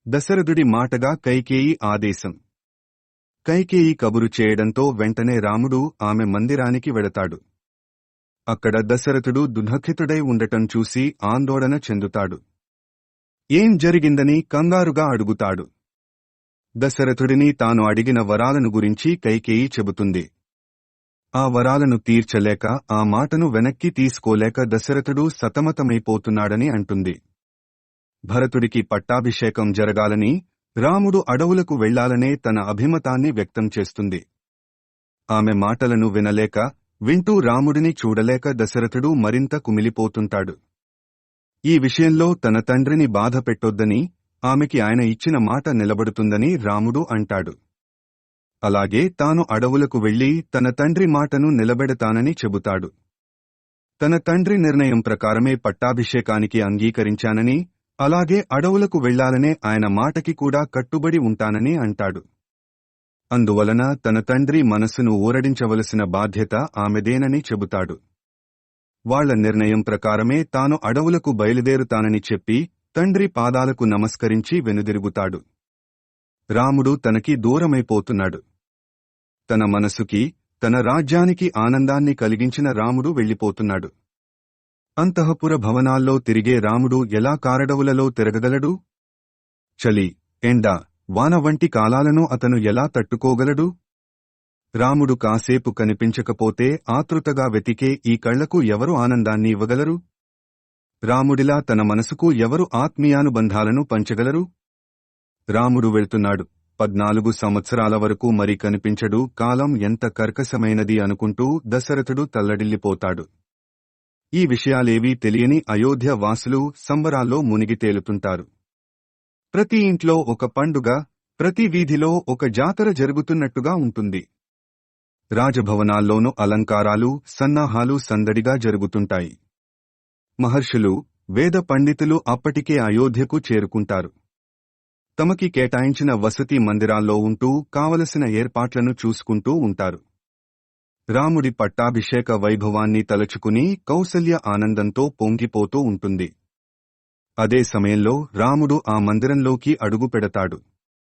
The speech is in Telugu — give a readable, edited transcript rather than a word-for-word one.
దశరథుడి మాటగా కైకేయి ఆదేశం. కైకేయి కబురు చేయడంతో వెంటనే రాముడు ఆమె మందిరానికి వెడతాడు. అక్కడ దశరథుడు దుఃఖితుడై ఉండటం చూసి ఆందోళన చెందుతాడు. ఏం జరిగిందని కంగారుగా అడుగుతాడు. దశరథుడిని తాను అడిగిన వరాలను గురించి కైకేయి చెబుతుంది. ఆ వరాలను తీర్చలేక, ఆ మాటను వెనక్కి తీసుకోలేక దశరథుడు సతమతమైపోతున్నాడని అంటుంది. భరతుడికి పట్టాభిషేకం జరగాలని, రాముడు అడవులకు వెళ్లాలనే తన అభిమతాన్ని వ్యక్తం చేస్తుంది. ఆమె మాటలను వినలేక, వింటూ రాముడిని చూడలేక దశరథుడు మరింత కుమిలిపోతుంటాడు. ఈ విషయంలో తన తండ్రిని బాధ పెట్టొద్దని, ఆమెకి ఆయన ఇచ్చిన మాట నిలబడుతుందని రాముడు అంటాడు. అలాగే తాను అడవులకు వెళ్లి తన తండ్రి మాటను నిలబెడతానని చెబుతాడు. తన తండ్రి నిర్ణయం ప్రకారమే పట్టాభిషేకానికి అంగీకరించానని, అలాగే అడవులకు వెళ్లాలనే ఆయన మాటకి కూడా కట్టుబడి ఉంటానని అంటాడు. అందువలన తన తండ్రి మనసును ఊరడించవలసిన బాధ్యత ఆమెదేనని చెబుతాడు. వాళ్ల నిర్ణయం ప్రకారమే తాను అడవులకు బయలుదేరుతానని చెప్పి తండ్రి పాదాలకు నమస్కరించి వెనుదిరుగుతాడు. రాముడు తనకి దూరమైపోతున్నాడు. తన మనసుకి, తన రాజ్యానికి ఆనందాన్ని కలిగించిన రాముడు వెళ్లిపోతున్నాడు. అంతఃపుర భవనాల్లో తిరిగే రాముడు ఎలా కారడవులలో తిరగగలడు? చలి, ఎండ, వాన వంటి కాలాలను అతను ఎలా తట్టుకోగలడు? రాముడు కాసేపు కనిపించకపోతే ఆతృతగా వెతికే ఈ కళ్లకు ఎవరు ఆనందాన్ని ఇవ్వగలరు? రాముడిలా తన మనసుకు ఎవరు ఆత్మీయానుబంధాలను పంచగలరు? రాముడు వెళ్తున్నాడు. 14 సంవత్సరాల వరకు మరి కనిపించడు. కాలం ఎంత కర్కశమైనది అనుకుంటూ దశరథుడు తల్లడిల్లిపోతాడు. ఈ విషయాలేవీ తెలియని అయోధ్య వాసులు సంబరాల్లో మునిగి తేలుతుంటారు. ప్రతి ఇంట్లో ఒక పండుగ, ప్రతి వీధిలో ఒక జాతర జరుగుతున్నట్టుగా ఉంటుంది. రాజభవనాల్లోనూ అలంకారాలు, సన్నాహాలు సందడిగా జరుగుతుంటాయి. మహర్షులు, వేద పండితులు అప్పటికే అయోధ్యకు చేరుకుంటారు. తమకి కేటాయించిన వసతి మందిరాల్లో ఉంటూ కావలసిన ఏర్పాట్లను చూసుకుంటూ ఉంటారు. రాముడి పట్టాభిషేక వైభవాన్ని తలచుకుని కౌసల్య ఆనందంతో పొంగిపోతూ ఉంటుంది. అదే సమయంలో రాముడు ఆ మందిరంలోకి అడుగుపెడతాడు.